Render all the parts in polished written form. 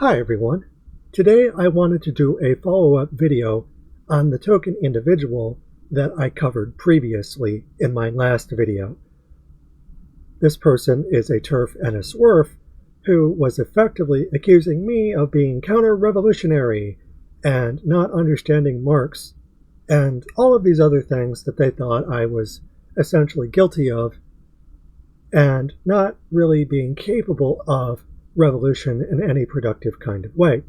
Hi everyone. Today I wanted to do a follow-up video on the token individual that I covered previously in my last video. This person is a TERF and a SWERF who was effectively accusing me of being counter-revolutionary and not understanding Marx and all of these other things that they thought I was essentially guilty of and not really being capable of revolution in any productive kind of way.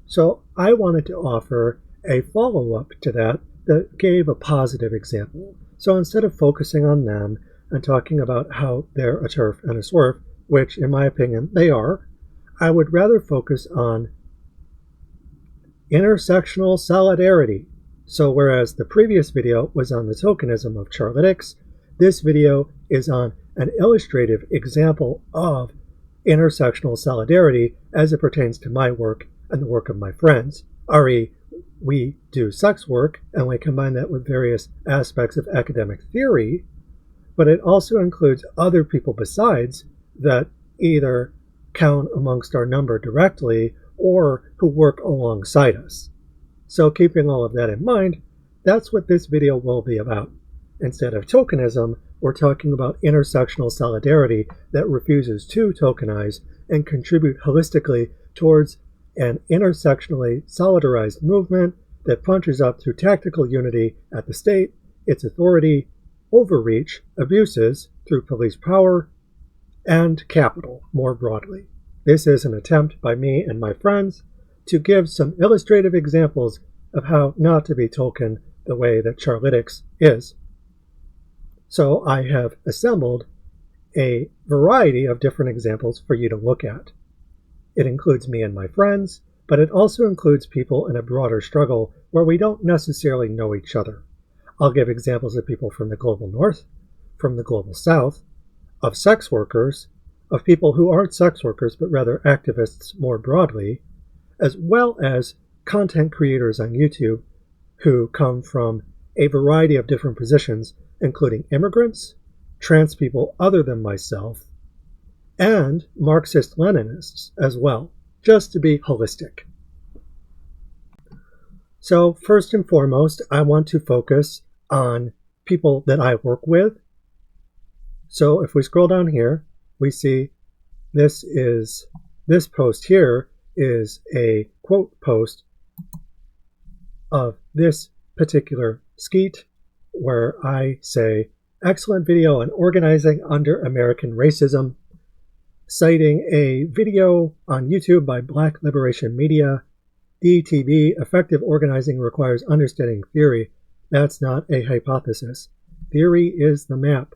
So I wanted to offer a follow-up to that gave a positive example. So instead of focusing on them and talking about how they're a TERF and a SWERF, which in my opinion they are, I would rather focus on intersectional solidarity. So whereas the previous video was on the tokenism of Charlotte, this video is on an illustrative example of intersectional solidarity as it pertains to my work and the work of my friends. We do sex work and we combine that with various aspects of academic theory, but it also includes other people besides that either count amongst our number directly or who work alongside us. So keeping all of that in mind, that's what this video will be about. Instead of tokenism, we're talking about intersectional solidarity that refuses to tokenize and contribute holistically towards an intersectionally solidarized movement that punches up through tactical unity at the state, its authority, overreach, abuses through police power, and capital more broadly. This is an attempt by me and my friends to give some illustrative examples of how not to be token the way that Charlotte is. So I have assembled a variety of different examples for you to look at. It includes me and my friends, but it also includes people in a broader struggle where we don't necessarily know each other. I'll give examples of people from the global north, from the global south, of sex workers, of people who aren't sex workers but rather activists more broadly, as well as content creators on YouTube who come from a variety of different positions, including immigrants, trans people other than myself, and Marxist-Leninists as well, just to be holistic. So first and foremost, I want to focus on people that I work with. So if we scroll down here, we see this post here is a quote post of this particular skeet, where I say, excellent video on organizing under American racism, citing a video on YouTube by Black Liberation Media, DTV, effective organizing requires understanding theory. That's not a hypothesis. Theory is the map.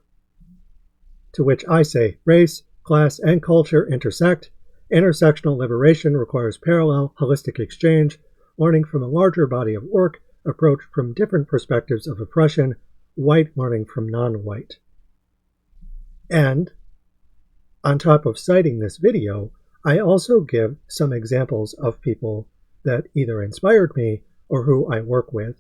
To which I say, race, class, and culture intersect. Intersectional liberation requires parallel, holistic exchange, learning from a larger body of work, approached from different perspectives of oppression, white learning from non-white. And on top of citing this video, I also give some examples of people that either inspired me or who I work with.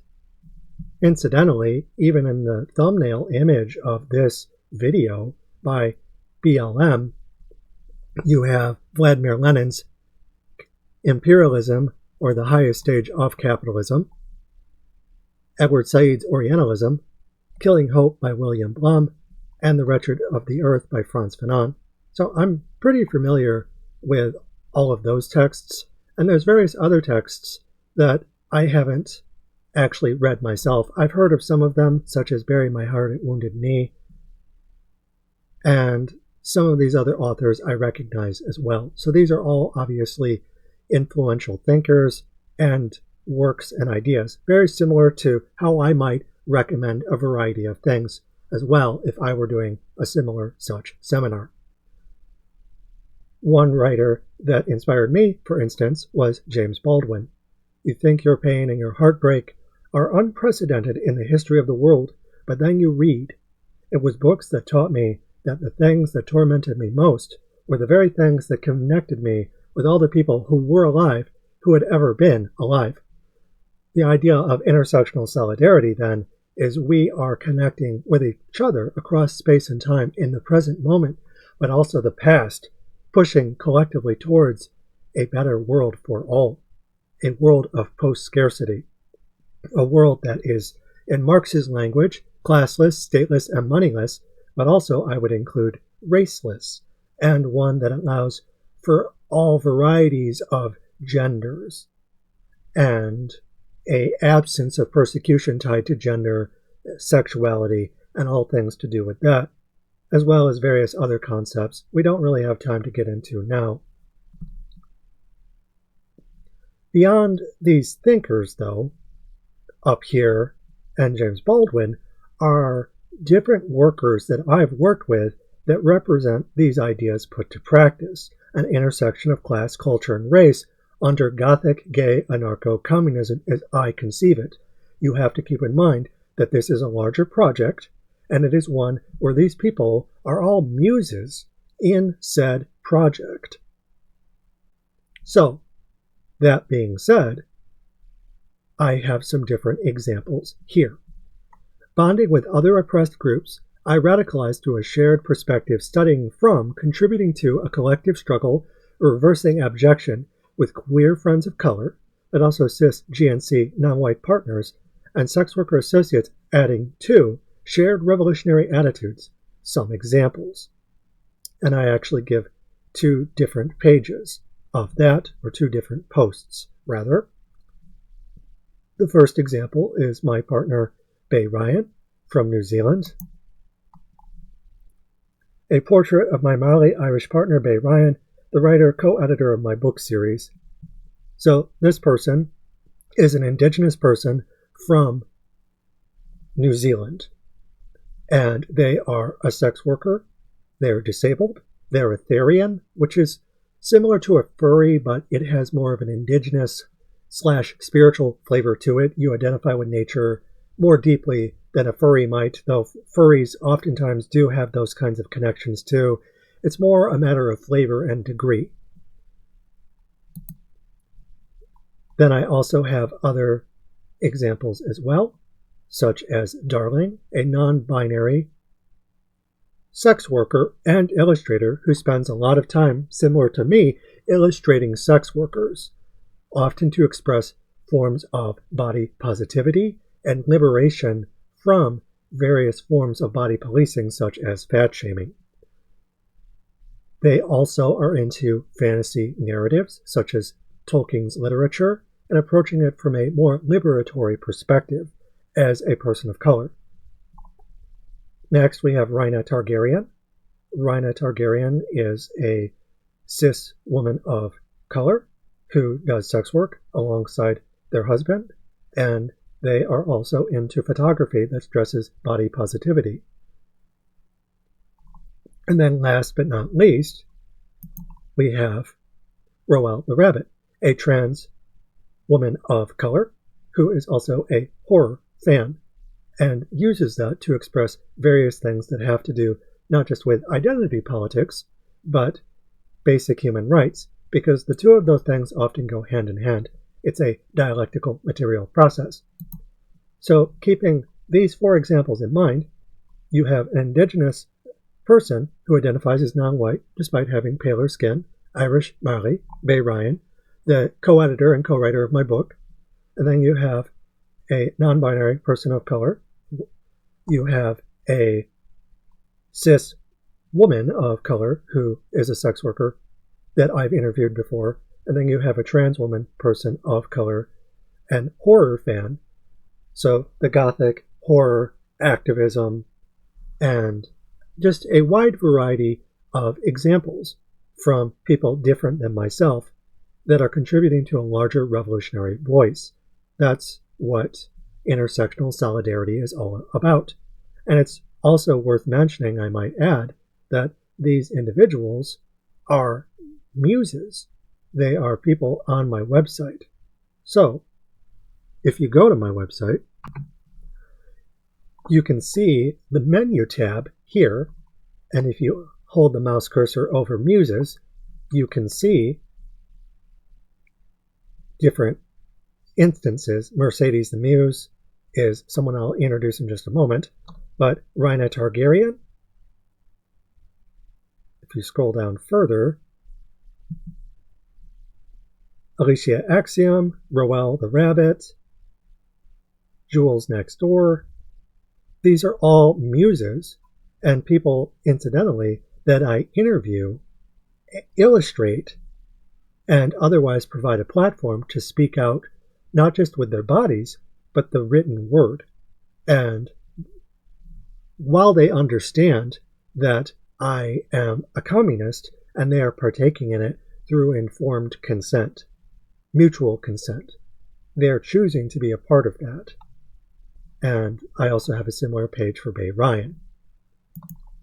Incidentally, even in the thumbnail image of this video by BLM, you have Vladimir Lenin's Imperialism, or the Highest Stage of Capitalism, Edward Said's Orientalism, Killing Hope by William Blum, and The Wretched of the Earth by Frantz Fanon. So I'm pretty familiar with all of those texts, and there's various other texts that I haven't actually read myself. I've heard of some of them, such as Bury My Heart at Wounded Knee, and some of these other authors I recognize as well. So these are all obviously influential thinkers and works and ideas, very similar to how I might recommend a variety of things as well if I were doing a similar such seminar. One writer that inspired me, for instance, was James Baldwin. You think your pain and your heartbreak are unprecedented in the history of the world, but then you read. It was books that taught me that the things that tormented me most were the very things that connected me with all the people who were alive, who had ever been alive. The idea of intersectional solidarity, then, is we are connecting with each other across space and time in the present moment, but also the past, pushing collectively towards a better world for all, a world of post-scarcity, a world that is, in Marx's language, classless, stateless, and moneyless, but also I would include raceless, and one that allows for all varieties of genders, and an absence of persecution tied to gender, sexuality, and all things to do with that, as well as various other concepts we don't really have time to get into now. Beyond these thinkers, though, up here, and James Baldwin, are different workers that I've worked with that represent these ideas put to practice, an intersection of class, culture, and race under Gothic, gay-anarcho communism as I conceive it. You have to keep in mind that this is a larger project, and it is one where these people are all muses in said project. So, that being said, I have some different examples here. Bonding with other oppressed groups, I radicalized through a shared perspective studying from, contributing to a collective struggle, reversing abjection with queer friends of color, but also cis, GNC, non-white partners, and sex worker associates adding to shared revolutionary attitudes. Some examples. And I actually give 2 different pages of that, or 2 different posts, rather. The first example is my partner, Bay Ryan, from New Zealand. A portrait of my Maori-Irish partner, Bay Ryan, the writer, co-editor of my book series. So this person is an Indigenous person from New Zealand, and they are a sex worker, they're disabled, they're Etherian, which is similar to a furry, but it has more of an indigenous / spiritual flavor to it. You identify with nature more deeply than a furry might, though furries oftentimes do have those kinds of connections too. It's more a matter of flavor and degree. Then I also have other examples as well, such as Darling, a non-binary sex worker and illustrator who spends a lot of time, similar to me, illustrating sex workers, often to express forms of body positivity and liberation from various forms of body policing, such as fat shaming. They also are into fantasy narratives, such as Tolkien's literature, and approaching it from a more liberatory perspective as a person of color. Next, we have Rhaina Targaryen. Rhaina Targaryen is a cis woman of color who does sex work alongside their husband, and they are also into photography that stresses body positivity. And then last but not least, we have Roelle the Rabbit, a trans woman of color who is also a horror fan and uses that to express various things that have to do not just with identity politics, but basic human rights, because the 2 of those things often go hand in hand. It's a dialectical material process. So keeping these 4 examples in mind, you have an Indigenous person who identifies as non-white despite having paler skin, Irish Maori, Bay Ryan, the co-editor and co-writer of my book. And then you have a non-binary person of color. You have a cis woman of color who is a sex worker that I've interviewed before. And then you have a trans woman person of color and horror fan. So the Gothic, horror, activism, and just a wide variety of examples from people different than myself that are contributing to a larger revolutionary voice. That's what intersectional solidarity is all about. And it's also worth mentioning, I might add, that these individuals are muses. They are people on my website. So, if you go to my website, you can see the menu tab here, and if you hold the mouse cursor over muses, you can see different instances. Mercedes the Muse is someone I'll introduce in just a moment, but Rhaina Targaryen, if you scroll down further, Alicia Axiom, Roel the Rabbit, Jules Next Door. These are all muses and people, incidentally, that I interview, illustrate, and otherwise provide a platform to speak out, not just with their bodies, but the written word. And while they understand that I am a communist and they are partaking in it through informed consent, mutual consent, they are choosing to be a part of that. And I also have a similar page for Bay Ryan.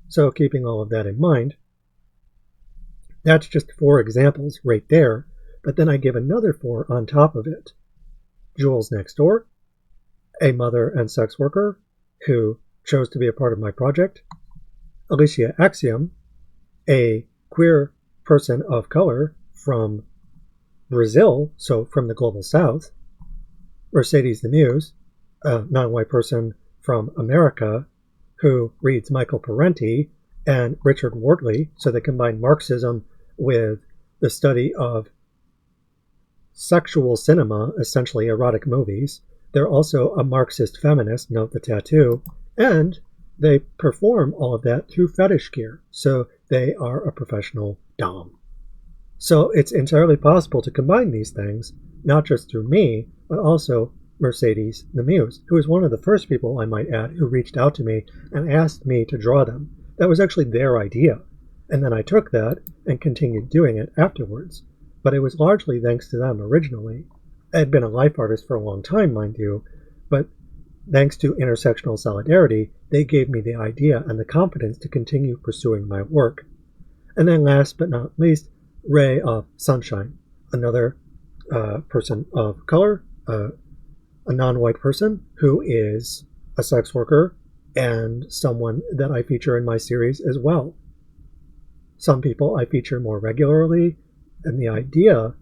So keeping all of that in mind, that's just 4 examples right there, but then I give another 4 on top of it. Jules Next Door, a mother and sex worker who chose to be a part of my project. Alicia Axiom, a queer person of color from Brazil, so from the global south. Mercedes the Muse, a non-white person from America who reads Michael Parenti and Richard Wortley, so they combine Marxism with the study of sexual cinema, essentially erotic movies. They're also a Marxist feminist, note the tattoo, and they perform all of that through fetish gear, so they are a professional dom. So it's entirely possible to combine these things, not just through me, but also Mercedes the Muse, who was one of the first people, I might add, who reached out to me and asked me to draw them. That was actually their idea, and then I took that and continued doing it afterwards. But it was largely thanks to them originally. I had been a life artist for a long time, mind you, but thanks to intersectional solidarity, they gave me the idea and the confidence to continue pursuing my work. And then last but not least, Ray of Sunshine, another person of color, a non-white person who is a sex worker and someone that I feature in my series as well. Some people I feature more regularly, and the idea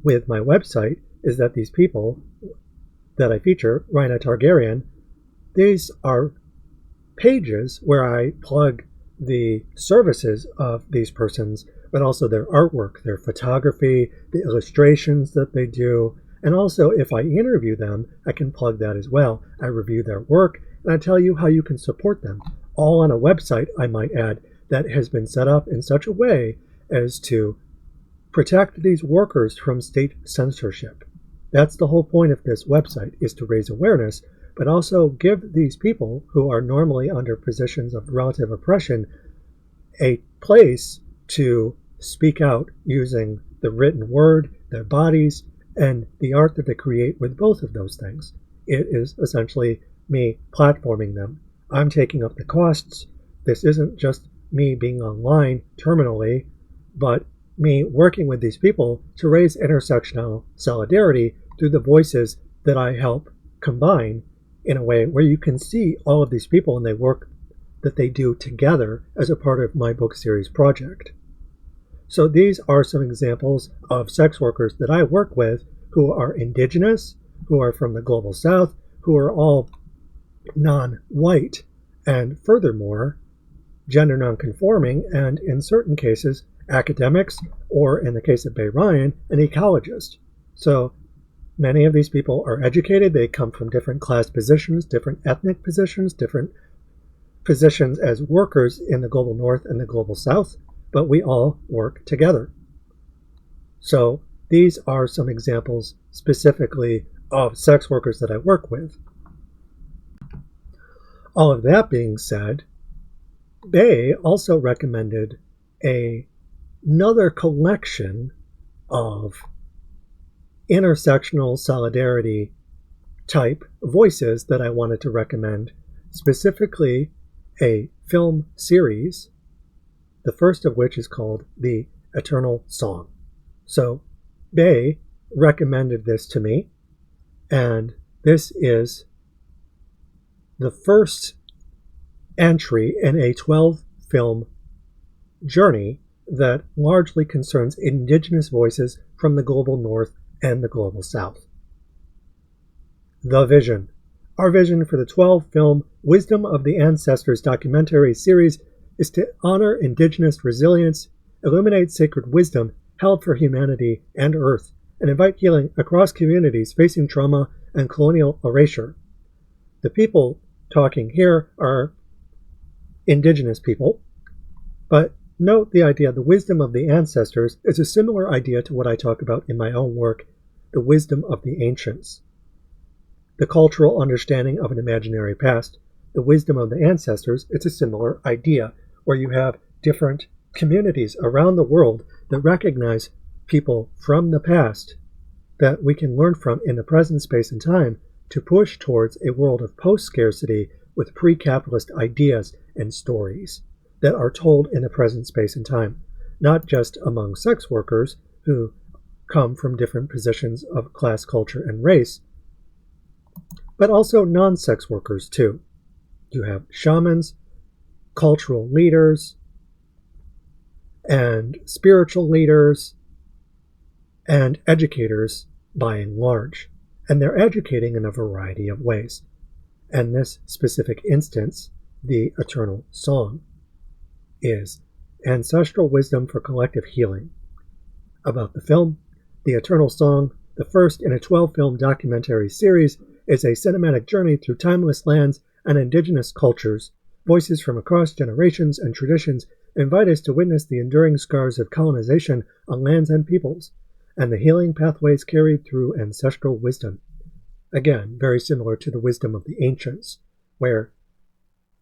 with my website is that these people that I feature, Rhina Targaryen, these are pages where I plug the services of these persons, but also their artwork, their photography, the illustrations that they do, and also if I interview them, I can plug that as well. I review their work, and I tell you how you can support them, all on a website, I might add, that has been set up in such a way as to protect these workers from state censorship. That's the whole point of this website, is to raise awareness, but also give these people who are normally under positions of relative oppression a place to speak out using the written word, their bodies, and the art that they create with both of those things. It is essentially me platforming them. I'm taking up the costs. This isn't just me being online terminally, but me working with these people to raise intersectional solidarity through the voices that I help combine in a way where you can see all of these people and the work that they do together as a part of my book series project. So these are some examples of sex workers that I work with who are indigenous, who are from the global south, who are all non-white, and furthermore, gender non-conforming, and in certain cases, academics, or in the case of Bay Ryan, an ecologist. So many of these people are educated. They come from different class positions, different ethnic positions, different positions as workers in the global north and the global south, but we all work together. So these are some examples specifically of sex workers that I work with. All of that being said, Bay also recommended another collection of intersectional solidarity type voices that I wanted to recommend, specifically a film series, the first of which is called The Eternal Song. So Bay recommended this to me, and this is the first entry in a 12-film journey that largely concerns indigenous voices from the global north and the global south. The vision. Our vision for the 12-film Wisdom of the Ancestors documentary series is to honor indigenous resilience, illuminate sacred wisdom held for humanity and Earth, and invite healing across communities facing trauma and colonial erasure. The people talking here are Indigenous people, but note the idea the wisdom of the ancestors is a similar idea to what I talk about in my own work, the wisdom of the ancients. The cultural understanding of an imaginary past, the wisdom of the ancestors, it's a similar idea where you have different communities around the world that recognize people from the past that we can learn from in the present space and time to push towards a world of post-scarcity with pre-capitalist ideas and stories that are told in the present space and time, not just among sex workers who come from different positions of class, culture, and race, but also non-sex workers too. You have shamans, cultural leaders, and spiritual leaders, and educators by and large. And they're educating in a variety of ways. And this specific instance, the Eternal Song, is ancestral wisdom for collective healing. About the film, the Eternal Song, the first in a 12-film documentary series, is a cinematic journey through timeless lands and indigenous cultures. Voices from across generations and traditions invite us to witness the enduring scars of colonization on lands and peoples, and the healing pathways carried through ancestral wisdom. Again, very similar to the wisdom of the ancients, where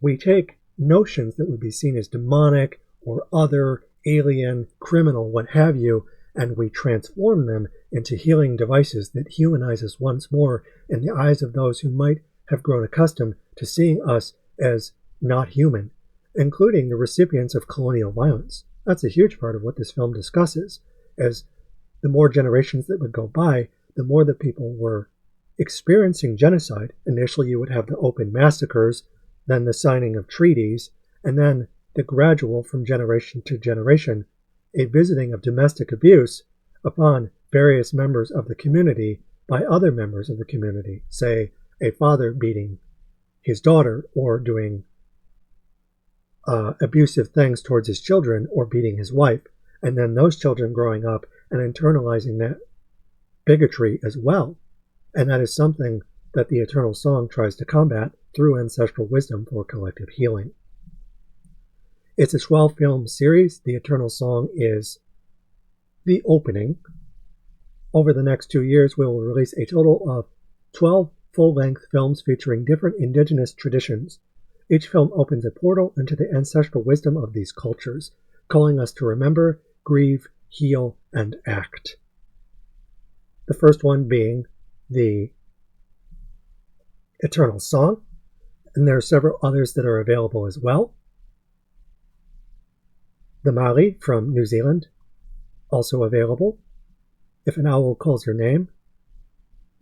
we take notions that would be seen as demonic or other, alien, criminal, what have you, and we transform them into healing devices that humanize us once more in the eyes of those who might have grown accustomed to seeing us as not human, including the recipients of colonial violence. That's a huge part of what this film discusses, as the more generations that would go by, the more that people were experiencing genocide. Initially, you would have the open massacres, then the signing of treaties, and then the gradual, from generation to generation, a visiting of domestic abuse upon various members of the community by other members of the community, say a father beating his daughter or doing abusive things towards his children or beating his wife, and then those children growing up and internalizing that bigotry as well. And that is something that the Eternal Song tries to combat through ancestral wisdom for collective healing. It's a 12-film series. The Eternal Song is the opening. Over the next 2 years, we will release a total of 12 full-length films featuring different indigenous traditions. Each film opens a portal into the ancestral wisdom of these cultures, calling us to remember, grieve, heal, and act. The first one being the Eternal Song, and there are several others that are available as well. The Mali from New Zealand, also available. If an Owl Calls Your Name.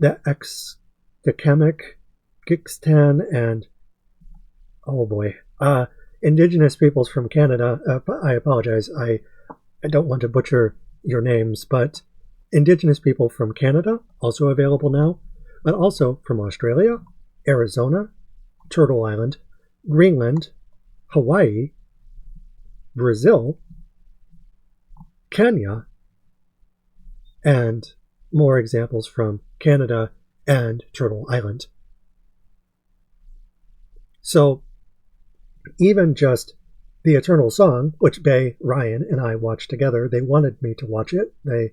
The Extekamic, Gixtan, and oh boy, Indigenous Peoples from Canada. I apologize, I don't want to butcher your names, but Indigenous People from Canada, also available now, but also from Australia, Arizona, Turtle Island, Greenland, Hawaii, Brazil, Kenya, and more examples from Canada and Turtle Island. So even just the Eternal Song, which Bay, Ryan, and I watched together, they wanted me to watch it. They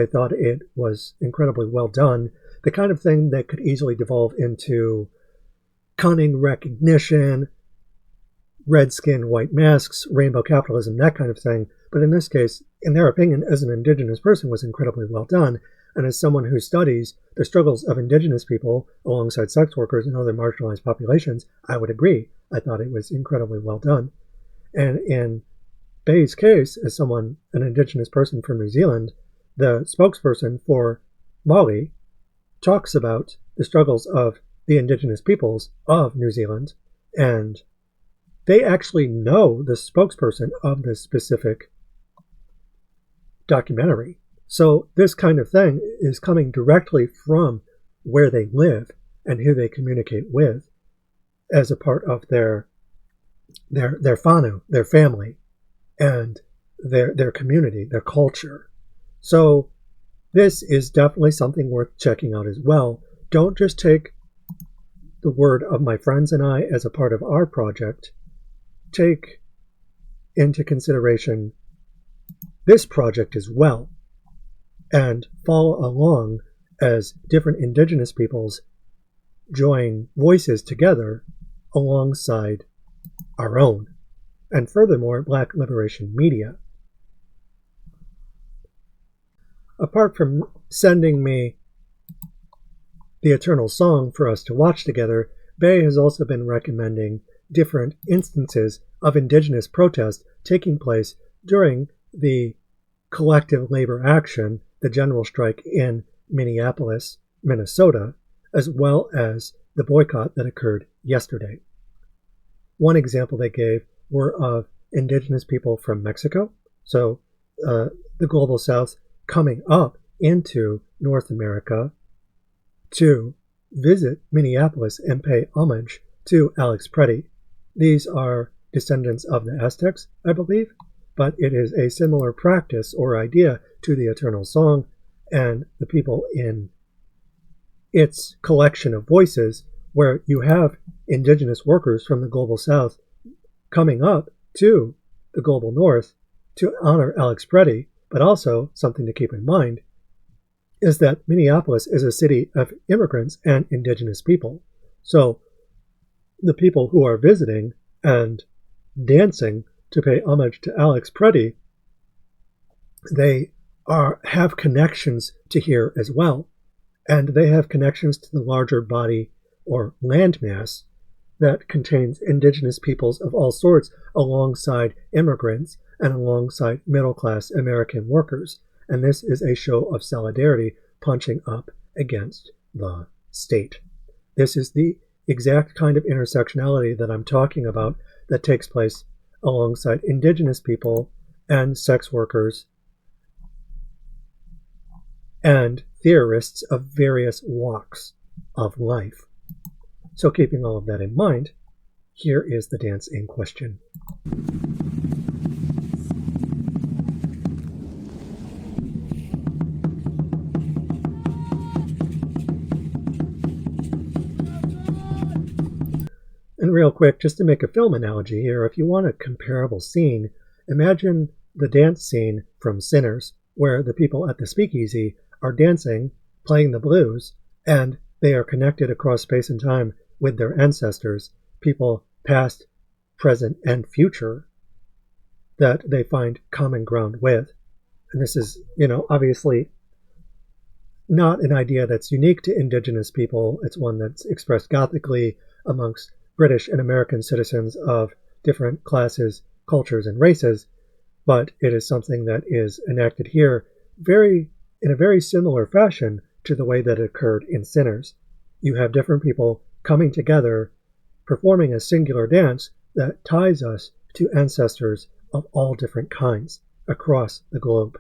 thought it was incredibly well done. The kind of thing that could easily devolve into cunning recognition, red skin, white masks, rainbow capitalism, that kind of thing. But in this case, in their opinion, as an Indigenous person, was incredibly well done. And as someone who studies the struggles of Indigenous people alongside sex workers and other marginalized populations, I would agree. I thought it was incredibly well done. And in Bay's case, as an Indigenous person from New Zealand, the spokesperson for Mali talks about the struggles of the Indigenous peoples of New Zealand, and they actually know the spokesperson of this specific documentary. So this kind of thing is coming directly from where they live and who they communicate with as a part of their whānau, their family, and their community, their culture. So This is definitely something worth checking out as well. Don't just take the word of my friends and I as a part of our project. Take into consideration this project as well, and follow along as different Indigenous peoples join voices together alongside our own, and furthermore, Black liberation media. Apart from sending me the Eternal Song for us to watch together, Bay has also been recommending different instances of Indigenous protest taking place during the collective labor action, the general strike in Minneapolis, Minnesota, as well as the boycott that occurred yesterday. One example they gave were of Indigenous people from Mexico, so the Global South coming up into North America to visit Minneapolis and pay homage to Alex Preddy. These are descendants of the Aztecs, I believe, but it is a similar practice or idea to the Eternal Song and the people in its collection of voices, where you have Indigenous workers from the Global South coming up to the Global North to honor Alex Preddy. But also, something to keep in mind is that Minneapolis is a city of immigrants and Indigenous people. So the people who are visiting and dancing to pay homage to Alex Preddy, they have connections to here as well. And they have connections to the larger body or landmass that contains Indigenous peoples of all sorts alongside immigrants and alongside middle-class American workers. And this is a show of solidarity punching up against the state. This is the exact kind of intersectionality that I'm talking about that takes place alongside Indigenous people and sex workers and theorists of various walks of life. So keeping all of that in mind, here is the dance in question. And real quick, just to make a film analogy here, if you want a comparable scene, imagine the dance scene from Sinners, where the people at the speakeasy are dancing, playing the blues, and they are connected across space and time with their ancestors, people past, present, and future, that they find common ground with. And this is, obviously not an idea that's unique to Indigenous people. It's one that's expressed Gothically amongst British and American citizens of different classes, cultures, and races, but it is something that is enacted here in a very similar fashion to the way that it occurred in Sinners. You have different people coming together, performing a singular dance that ties us to ancestors of all different kinds across the globe.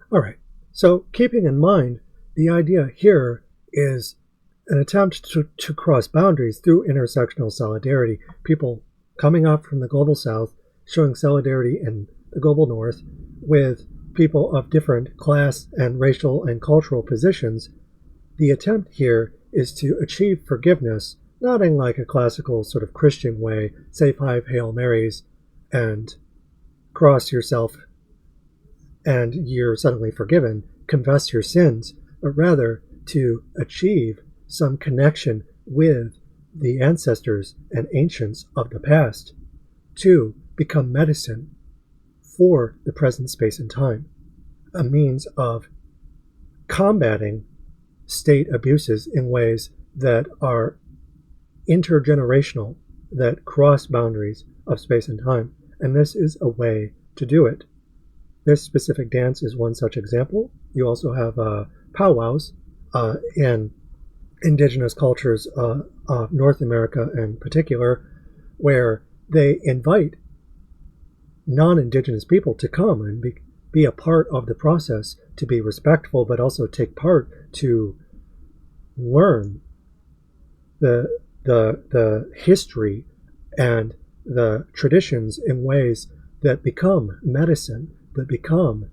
All right, so keeping in mind, the idea here is an attempt to cross boundaries through intersectional solidarity. People coming up from the global south, showing solidarity in the global north with people of different class and racial and cultural positions. The attempt here is to achieve forgiveness, not in like a classical sort of Christian way, say 5 Hail Marys and cross yourself and you're suddenly forgiven, confess your sins, but rather to achieve some connection with the ancestors and ancients of the past, to become medicine for the present space and time, a means of combating state abuses in ways that are intergenerational, that cross boundaries of space and time. And this is a way to do it. This specific dance is one such example. You also have powwows in indigenous cultures of North America in particular, where they invite non-indigenous people to come and be a part of the process, to be respectful, but also take part, to learn the history and the traditions in ways that become medicine, that become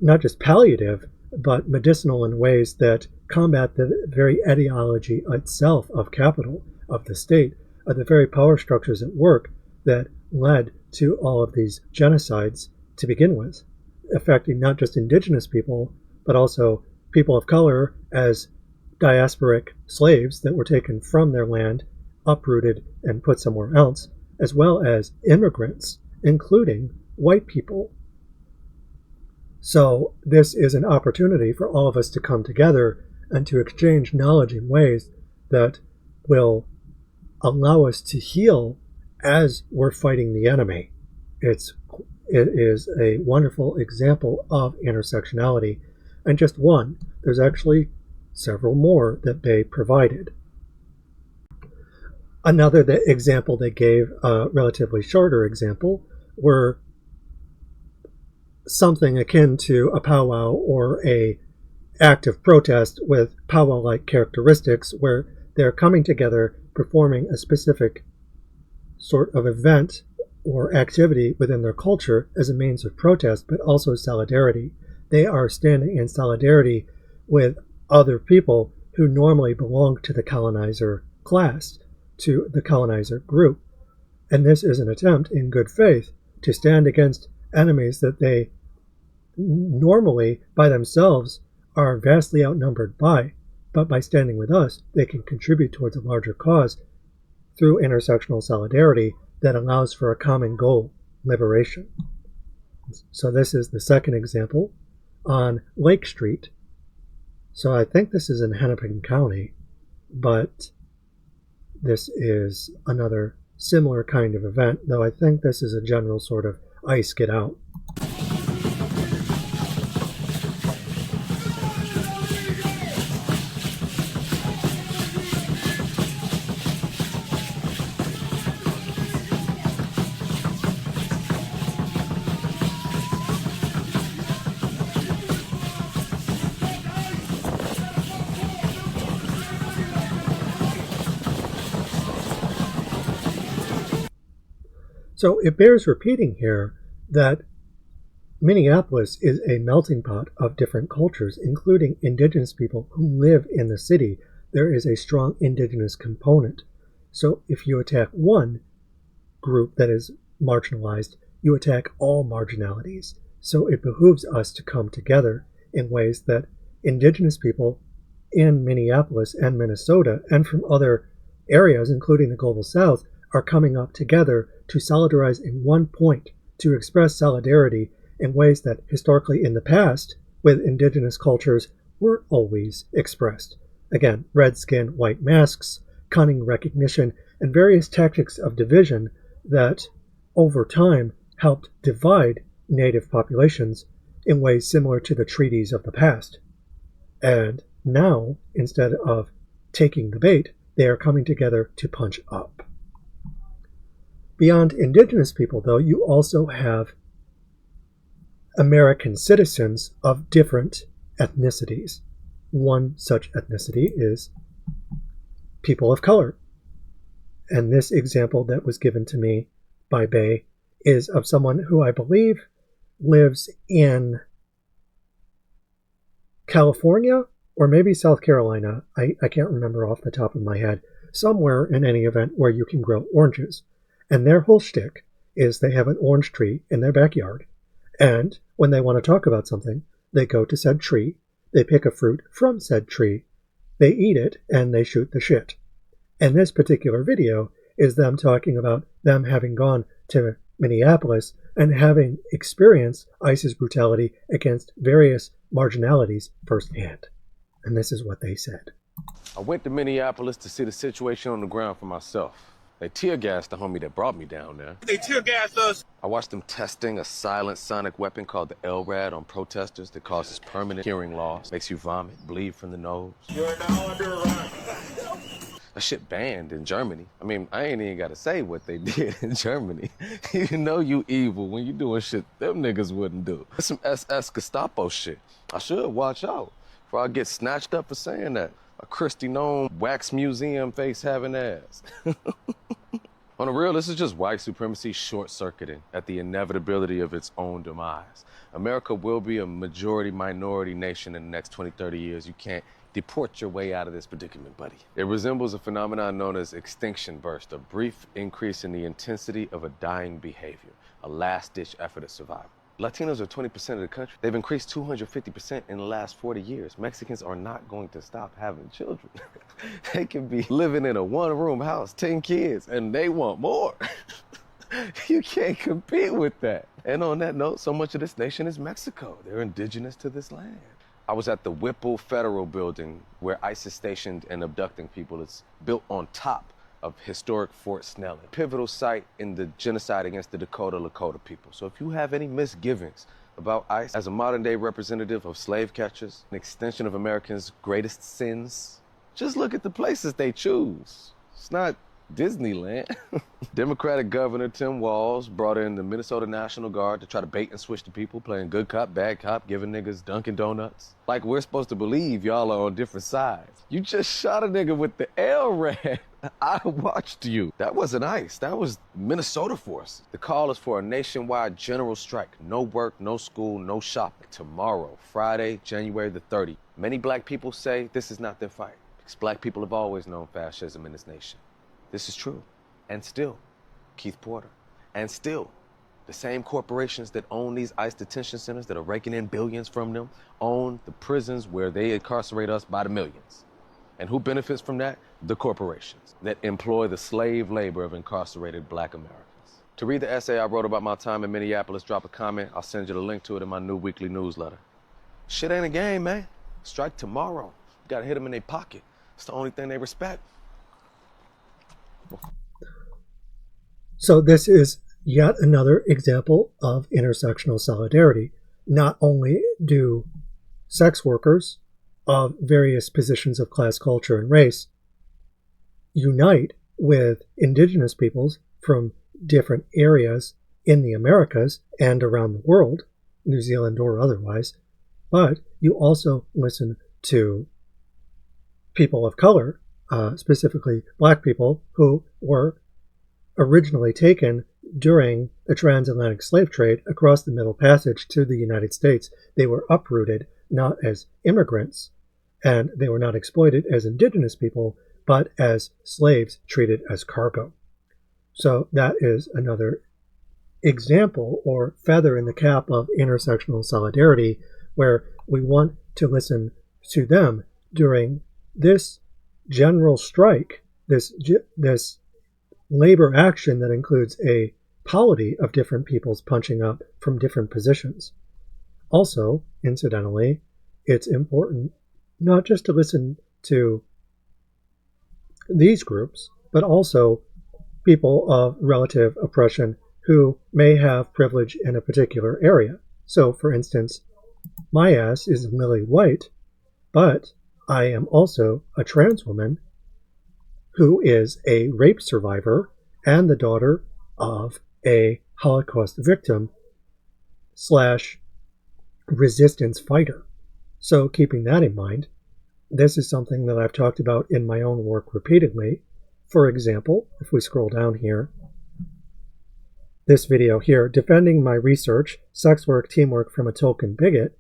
not just palliative, but medicinal in ways that combat the very ideology itself of capital, of the state, of the very power structures at work that led to all of these genocides to begin with, affecting not just indigenous people, but also people of color as diasporic slaves that were taken from their land, uprooted, and put somewhere else, as well as immigrants, including white people. So this is an opportunity for all of us to come together and to exchange knowledge in ways that will allow us to heal as we're fighting the enemy. It is a wonderful example of intersectionality, and just one. There's actually several more that they provided. Another example they gave, a relatively shorter example, were something akin to a powwow or a act of protest with powwow-like characteristics, where they're coming together, performing a specific sort of event or activity within their culture as a means of protest, but also solidarity. They are standing in solidarity with other people who normally belong to the colonizer class, to the colonizer group. And this is an attempt in good faith to stand against enemies that they normally by themselves are vastly outnumbered by, but by standing with us, they can contribute towards a larger cause through intersectional solidarity that allows for a common goal, liberation. So this is the second example on Lake Street. So I think this is in Hennepin County, but this is another similar kind of event, though I think this is a general sort of ice get out. So it bears repeating here that Minneapolis is a melting pot of different cultures, including indigenous people who live in the city. There is a strong indigenous component. So if you attack one group that is marginalized, you attack all marginalities. So it behooves us to come together in ways that indigenous people in Minneapolis and Minnesota and from other areas, including the global south, are coming up together to solidarize in one point, to express solidarity in ways that historically in the past with indigenous cultures weren't always expressed. Again, red skin, white masks, cunning recognition, and various tactics of division that over time helped divide native populations in ways similar to the treaties of the past. And now, instead of taking the bait, they are coming together to punch up. Beyond indigenous people, though, you also have American citizens of different ethnicities. One such ethnicity is people of color. And this example that was given to me by Bay is of someone who I believe lives in California or maybe South Carolina. I can't remember off the top of my head. Somewhere in any event where you can grow oranges. And their whole shtick is they have an orange tree in their backyard. And when they want to talk about something, they go to said tree, they pick a fruit from said tree, they eat it, and they shoot the shit. And this particular video is them talking about them having gone to Minneapolis and having experienced ICE's brutality against various marginalities firsthand. And this is what they said. I went to Minneapolis to see the situation on the ground for myself. They tear-gassed the homie that brought me down there. They tear-gassed us. I watched them testing a silent sonic weapon called the LRAD on protesters that causes permanent hearing loss, makes you vomit, bleed from the nose. You're now under arrest. That shit banned in Germany. I mean, I ain't even gotta say what they did in Germany. You know you evil when you doing shit them niggas wouldn't do. That's some SS Gestapo shit. I should watch out before I get snatched up for saying that. A Christy Gnome wax museum face having ass. On the real, this is just white supremacy short-circuiting at the inevitability of its own demise. America will be a majority-minority nation in the next 20, 30 years. You can't deport your way out of this predicament, buddy. It resembles a phenomenon known as extinction burst, a brief increase in the intensity of a dying behavior, a last-ditch effort at survival. Latinos are 20% of the country. They've increased 250% in the last 40 years. Mexicans are not going to stop having children. They can be living in a one-room house, 10 kids, and they want more. You can't compete with that. And on that note, so much of this nation is Mexico. They're indigenous to this land. I was at the Whipple Federal Building where ICE is stationed and abducting people. It's built on top of historic Fort Snelling, pivotal site in the genocide against the Lakota people. So if you have any misgivings about ICE as a modern-day representative of slave catchers, an extension of Americans' greatest sins, just look at the places they choose. It's not Disneyland. Democratic Governor Tim Walz brought in the Minnesota National Guard to try to bait and switch the people, playing good cop, bad cop, giving niggas Dunkin' Donuts. Like we're supposed to believe y'all are on different sides. You just shot a nigga with the LRAD. I watched you. That wasn't ICE. That was Minnesota force. The call is for a nationwide general strike. No work, no school, no shopping. Tomorrow, Friday, January the 30th. Many black people say this is not their fight, because black people have always known fascism in this nation. This is true. And still, Keith Porter. And still, the same corporations that own these ICE detention centers that are raking in billions from them own the prisons where they incarcerate us by the millions. And who benefits from that? The corporations that employ the slave labor of incarcerated black Americans. To read the essay I wrote about my time in Minneapolis, drop a comment. I'll send you the link to it in my new weekly newsletter. Shit ain't a game, man. Strike tomorrow. You gotta hit them in their pocket. It's the only thing they respect. So this is yet another example of intersectional solidarity. Not only do sex workers of various positions of class, culture, and race unite with indigenous peoples from different areas in the Americas and around the world, New Zealand or otherwise, but you also listen to people of color, specifically black people, who were originally taken during the transatlantic slave trade across the Middle Passage to the United States. They were uprooted not as immigrants, and they were not exploited as indigenous people, but as slaves treated as cargo. So that is another example or feather in the cap of intersectional solidarity, where we want to listen to them during this general strike, this labor action that includes a polity of different peoples punching up from different positions. Also, incidentally, it's important not just to listen to these groups, but also people of relative oppression who may have privilege in a particular area. So, for instance, my ass is lily white, but I am also a trans woman who is a rape survivor and the daughter of a Holocaust victim / resistance fighter. So keeping that in mind, this is something that I've talked about in my own work repeatedly. For example, if we scroll down here, this video here, Defending My Research, Sex Work, Teamwork from a Token Bigot,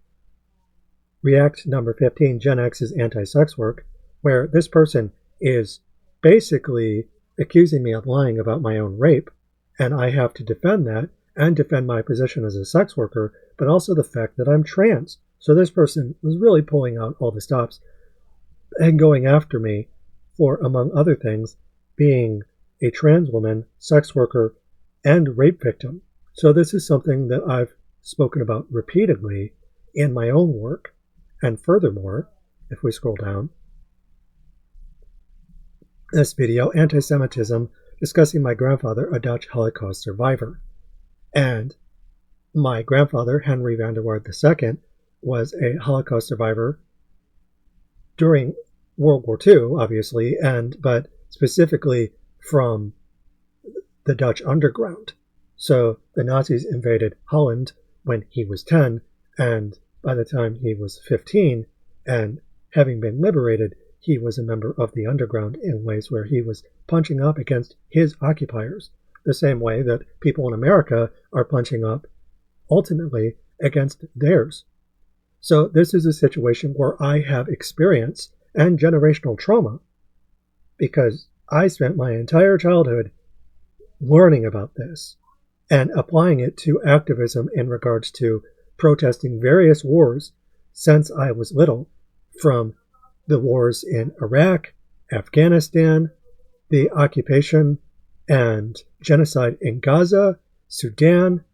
React number 15, Gen X's Anti-Sex Work, where this person is basically accusing me of lying about my own rape, and I have to defend that and defend my position as a sex worker, but also the fact that I'm trans. So this person was really pulling out all the stops and going after me for, among other things, being a trans woman, sex worker, and rape victim. So this is something that I've spoken about repeatedly in my own work. And furthermore, if we scroll down, this video, Anti-Semitism, discussing my grandfather, a Dutch Holocaust survivor. And my grandfather, Henry van der Waard II, was a Holocaust survivor during World War II, obviously, but specifically from the Dutch underground. So the Nazis invaded Holland when he was 10, and by the time he was 15, and having been liberated, he was a member of the underground in ways where he was punching up against his occupiers, the same way that people in America are punching up, ultimately, against theirs. So this is a situation where I have experience and generational trauma, because I spent my entire childhood learning about this and applying it to activism in regards to protesting various wars since I was little, from the wars in Iraq, Afghanistan, the occupation and genocide in Gaza, Sudan,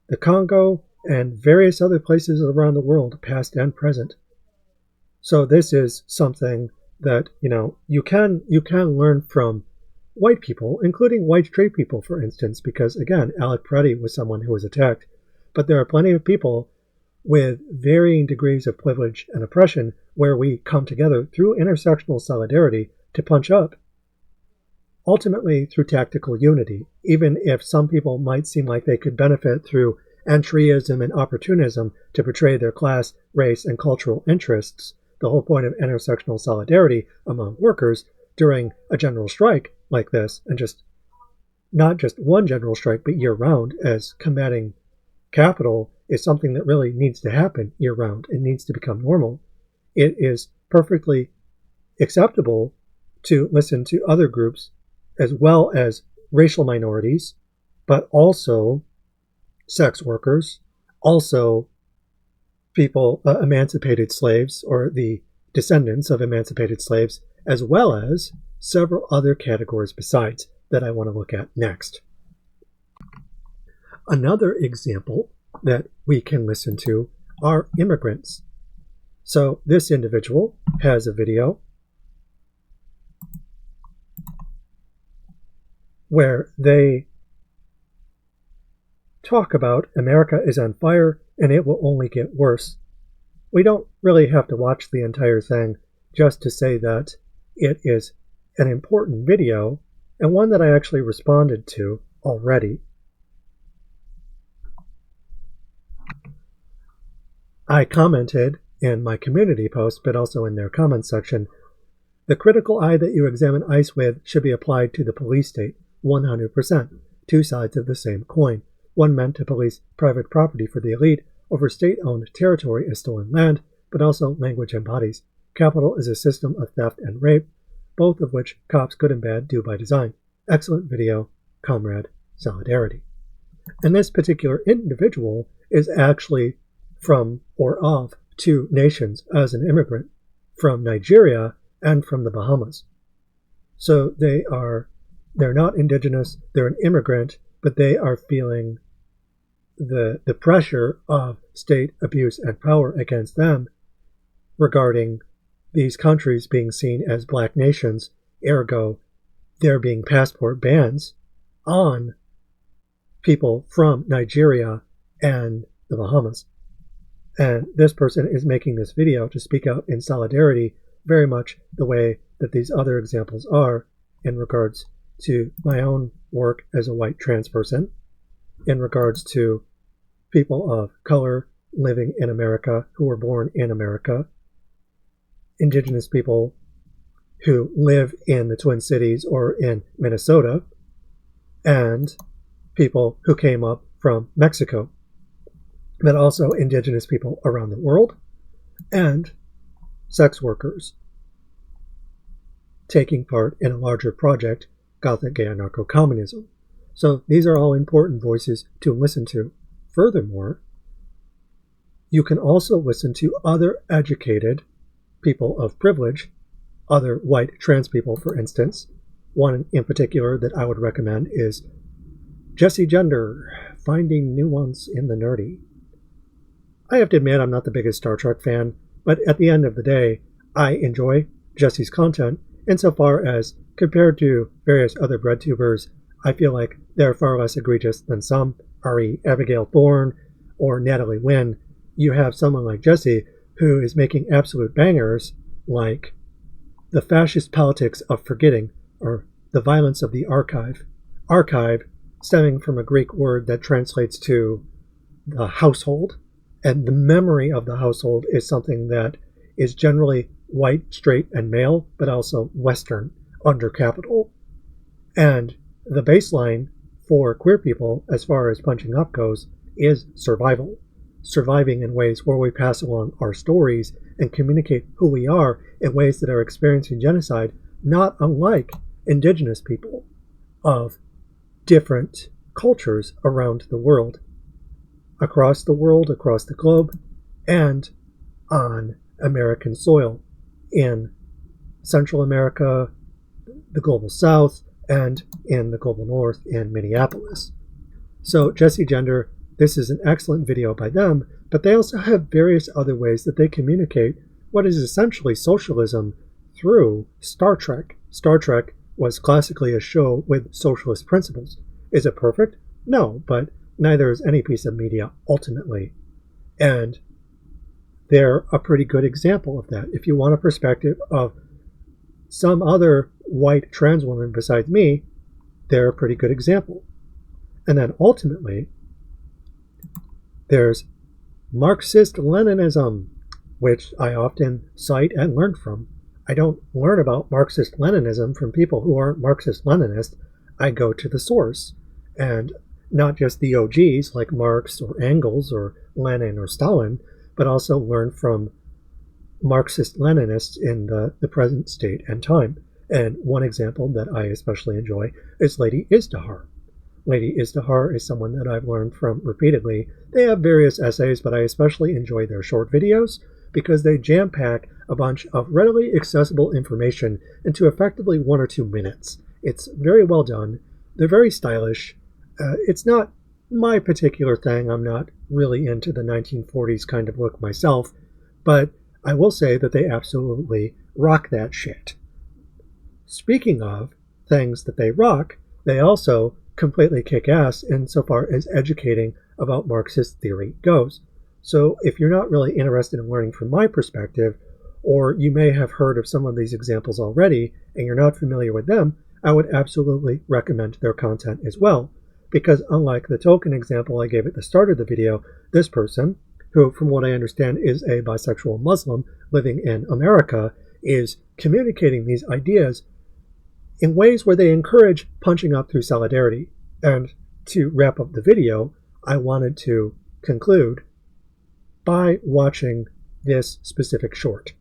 the Congo, and various other places around the world, past and present. So this is something that, you can learn from white people, including white straight people, for instance, because, again, Alec Preddy was someone who was attacked. But there are plenty of people with varying degrees of privilege and oppression where we come together through intersectional solidarity to punch up, ultimately through tactical unity, even if some people might seem like they could benefit through entryism and opportunism to portray their class, race, and cultural interests. The whole point of intersectional solidarity among workers during a general strike like this, and not just one general strike, but year-round, as combating capital is something that really needs to happen year-round. It needs to become normal. It is perfectly acceptable to listen to other groups as well as racial minorities, but also sex workers, also people, emancipated slaves, or the descendants of emancipated slaves, as well as several other categories besides that I want to look at next. Another example that we can listen to are immigrants. So this individual has a video where they talk about America is on fire and it will only get worse. We don't really have to watch the entire thing just to say that it is an important video, and one that I actually responded to already. I commented in my community post, but also in their comments section, the critical eye that you examine ICE with should be applied to the police state, 100%, two sides of the same coin. One meant to police private property for the elite over state-owned territory as stolen land, but also language and bodies. Capital is a system of theft and rape, both of which cops, good and bad, do by design. Excellent video, comrade, solidarity. And this particular individual is actually from or of two nations as an immigrant, from Nigeria and from the Bahamas. So they're not indigenous, they're an immigrant, but they are feeling the pressure of state abuse and power against them regarding these countries being seen as black nations, ergo there being passport bans on people from Nigeria and the Bahamas. And this person is making this video to speak out in solidarity, very much the way that these other examples are in regards to my own work as a white trans person, in regards to people of color living in America who were born in America, Indigenous people who live in the Twin Cities or in Minnesota, and people who came up from Mexico, but also Indigenous people around the world, and sex workers taking part in a larger project, Gothic, gay-anarcho Communism. So these are all important voices to listen to. Furthermore, you can also listen to other educated people of privilege, other white trans people, for instance. One in particular that I would recommend is Jesse Gender, Finding Nuance in the Nerdy. I have to admit I'm not the biggest Star Trek fan, but at the end of the day, I enjoy Jesse's content insofar as, compared to various other breadtubers, I feel like they're far less egregious than some, R.E. Abigail Thorne or Natalie Wynn. You have someone like Jesse who is making absolute bangers like The Fascist Politics of Forgetting, or The Violence of the Archive. Archive stemming from a Greek word that translates to the household, and the memory of the household is something that is generally white, straight, and male, but also Western, under capital. And the baseline for queer people, as far as punching up goes, is survival. Surviving in ways where we pass along our stories and communicate who we are in ways that are experiencing genocide, not unlike Indigenous people of different cultures around the world, across the globe, and on American soil, in Central America, the global South, and in the global North in Minneapolis. So Jesse Gender, this is an excellent video by them, but they also have various other ways that they communicate what is essentially socialism through Star Trek. Star Trek was classically a show with socialist principles. Is it perfect? No, but neither is any piece of media ultimately. And they're a pretty good example of that. If you want a perspective of some other white trans woman besides me, they're a pretty good example. And then ultimately, there's Marxist-Leninism, which I often cite and learn from. I don't learn about Marxist-Leninism from people who aren't Marxist-Leninist. I go to the source, and not just the OGs like Marx or Engels or Lenin or Stalin, but also learn from Marxist-Leninists in the present state and time. And one example that I especially enjoy is Lady Izdihar. Lady Izdihar is someone that I've learned from repeatedly. They have various essays, but I especially enjoy their short videos because they jam-pack a bunch of readily accessible information into effectively 1 or 2 minutes. It's very well done. They're very stylish. It's not my particular thing. I'm not really into the 1940s kind of look myself, but I will say that they absolutely rock that shit. Speaking of things that they rock, they also completely kick ass insofar as educating about Marxist theory goes. So if you're not really interested in learning from my perspective, or you may have heard of some of these examples already and you're not familiar with them, I would absolutely recommend their content as well. Because unlike the token example I gave at the start of the video, this person, who from what I understand is a bisexual Muslim living in America, is communicating these ideas in ways where they encourage punching up through solidarity. And to wrap up the video, I wanted to conclude by watching this specific short.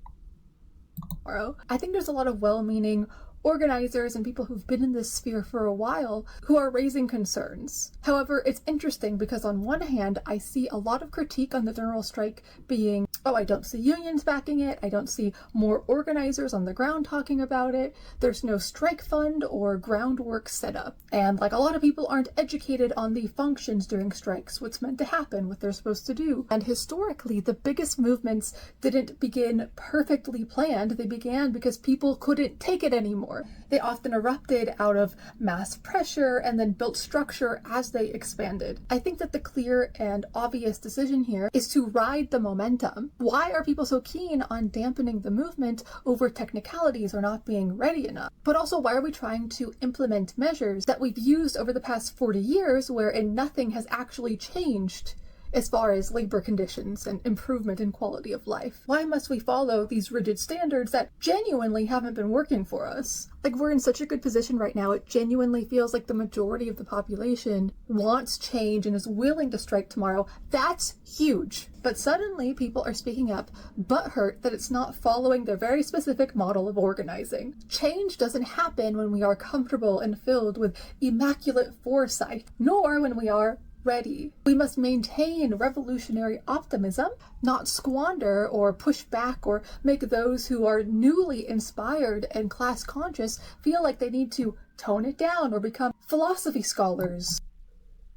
I think there's a lot of well-meaning organizers and people who've been in this sphere for a while who are raising concerns. However, it's interesting because on one hand, I see a lot of critique on the general strike being, oh, I don't see unions backing it, I don't see more organizers on the ground talking about it, there's no strike fund or groundwork set up. And like a lot of people aren't educated on the functions during strikes, what's meant to happen, what they're supposed to do. And historically, the biggest movements didn't begin perfectly planned, they began because people couldn't take it anymore. They often erupted out of mass pressure and then built structure as they expanded. I think that the clear and obvious decision here is to ride the momentum. Why are people so keen on dampening the movement over technicalities or not being ready enough? But also, why are we trying to implement measures that we've used over the past 40 years wherein nothing has actually changed as far as labor conditions and improvement in quality of life? Why must we follow these rigid standards that genuinely haven't been working for us? Like, we're in such a good position right now, it genuinely feels like the majority of the population wants change and is willing to strike tomorrow. That's huge. But suddenly people are speaking up, butthurt that it's not following their very specific model of organizing. Change doesn't happen when we are comfortable and filled with immaculate foresight, nor when we are ready. We must maintain revolutionary optimism, not squander or push back or make those who are newly inspired and class conscious feel like they need to tone it down or become philosophy scholars.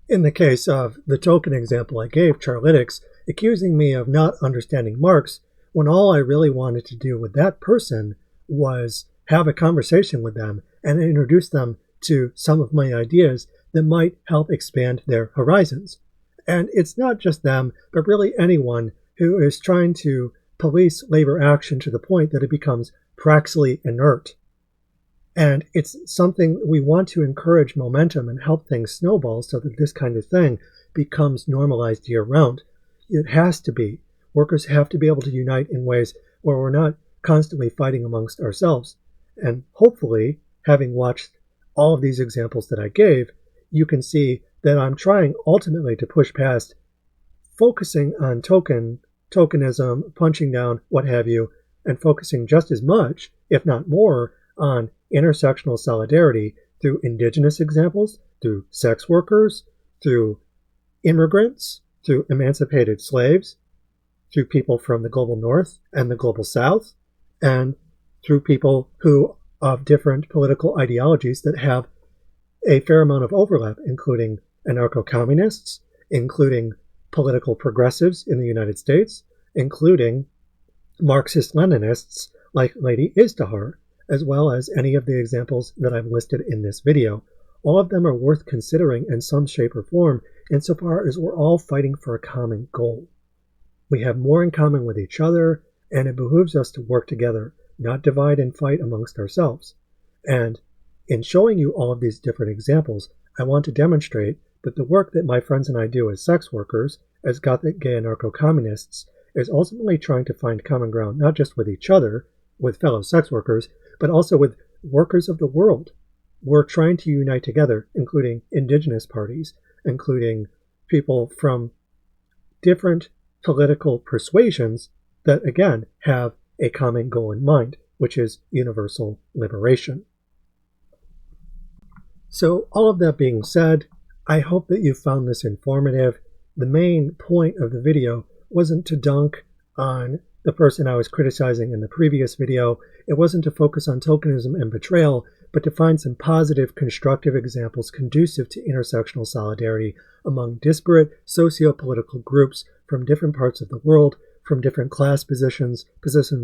In the case of the token example I gave, Charlytics, accusing me of not understanding Marx, when all I really wanted to do with that person was have a conversation with them and introduce them to some of my ideas that might help expand their horizons. And it's not just them, but really anyone who is trying to police labor action to the point that it becomes praxically inert. And it's something we want to encourage momentum and help things snowball so that this kind of thing becomes normalized year-round. It has to be. Workers have to be able to unite in ways where we're not constantly fighting amongst ourselves. And hopefully, having watched all of these examples that I gave, you can see that I'm trying ultimately to push past focusing on tokenism, punching down, what have you, and focusing just as much, if not more, on intersectional solidarity through indigenous examples, through sex workers, through immigrants, through emancipated slaves, through people from the global north and the global south, and through people who of different political ideologies that have a fair amount of overlap, including anarcho-communists, including political progressives in the United States, including Marxist-Leninists like Lady Izdihar, as well as any of the examples that I've listed in this video. All of them are worth considering in some shape or form, insofar as we're all fighting for a common goal. We have more in common with each other, and it behooves us to work together, not divide and fight amongst ourselves. And in showing you all of these different examples, I want to demonstrate that the work that my friends and I do as sex workers, as Gothic, gay-anarcho communists, is ultimately trying to find common ground not just with each other, with fellow sex workers, but also with workers of the world. We're trying to unite together, including indigenous parties, including people from different political persuasions that, again, have a common goal in mind, which is universal liberation. So all of that being said, I hope that you found this informative. The main point of the video wasn't to dunk on the person I was criticizing in the previous video. It wasn't to focus on tokenism and betrayal, but to find some positive, constructive examples conducive to intersectional solidarity among disparate socio-political groups from different parts of the world, from different class positions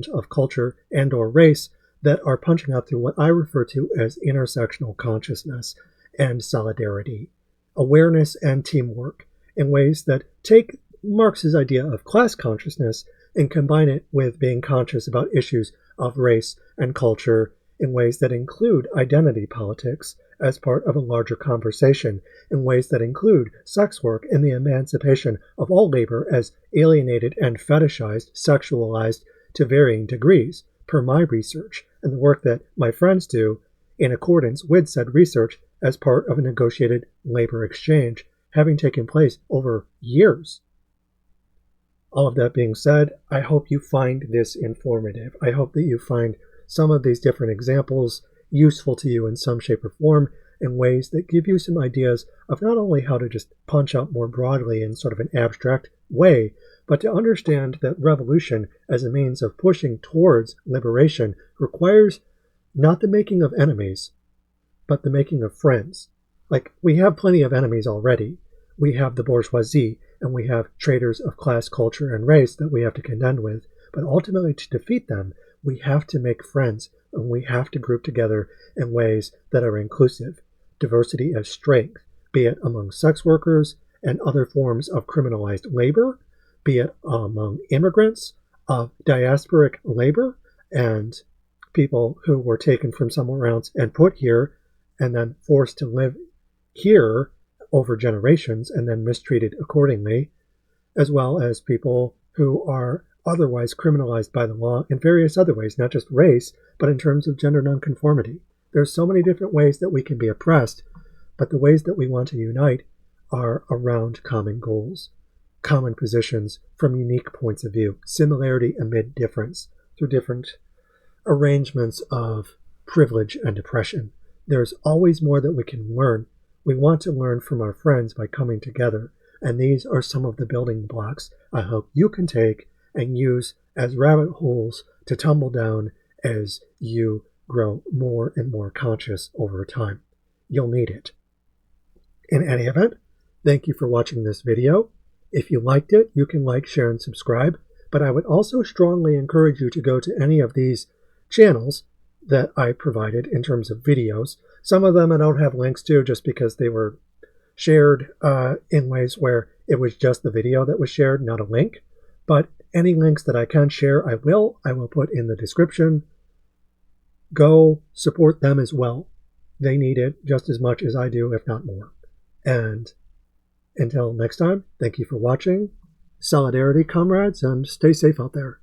of culture and or race, that are punching out through what I refer to as intersectional consciousness and solidarity, awareness and teamwork, in ways that take Marx's idea of class consciousness and combine it with being conscious about issues of race and culture in ways that include identity politics as part of a larger conversation, in ways that include sex work and the emancipation of all labor as alienated and fetishized, sexualized to varying degrees, per my research, and the work that my friends do in accordance with said research as part of a negotiated labor exchange having taken place over years. All of that being said, I hope you find this informative. I hope that you find some of these different examples useful to you in some shape or form, in ways that give you some ideas of not only how to just punch up more broadly in sort of an abstract way, but to understand that revolution as a means of pushing towards liberation requires not the making of enemies, but the making of friends. Like, we have plenty of enemies already. We have the bourgeoisie, and we have traitors of class, culture, and race that we have to contend with. But ultimately, to defeat them, we have to make friends, and we have to group together in ways that are inclusive. Diversity as strength, be it among sex workers and other forms of criminalized labor, be it among immigrants, of diasporic labor, and people who were taken from somewhere else and put here and then forced to live here over generations and then mistreated accordingly, as well as people who are otherwise criminalized by the law in various other ways, not just race, but in terms of gender nonconformity. There's so many different ways that we can be oppressed, but the ways that we want to unite are around common goals, common positions from unique points of view, similarity amid difference through different arrangements of privilege and oppression. There's always more that we can learn. We want to learn from our friends by coming together, and these are some of the building blocks I hope you can take and use as rabbit holes to tumble down as you grow more and more conscious over time. You'll need it. In any event, thank you for watching this video. If you liked it, you can like, share, and subscribe, but I would also strongly encourage you to go to any of these channels that I provided in terms of videos. Some of them I don't have links to just because they were shared in ways where it was just the video that was shared, not a link. But any links that I can share, I will put in the description. Go support them as well. They need it just as much as I do, if not more. And until next time, thank you for watching. Solidarity, comrades, and stay safe out there.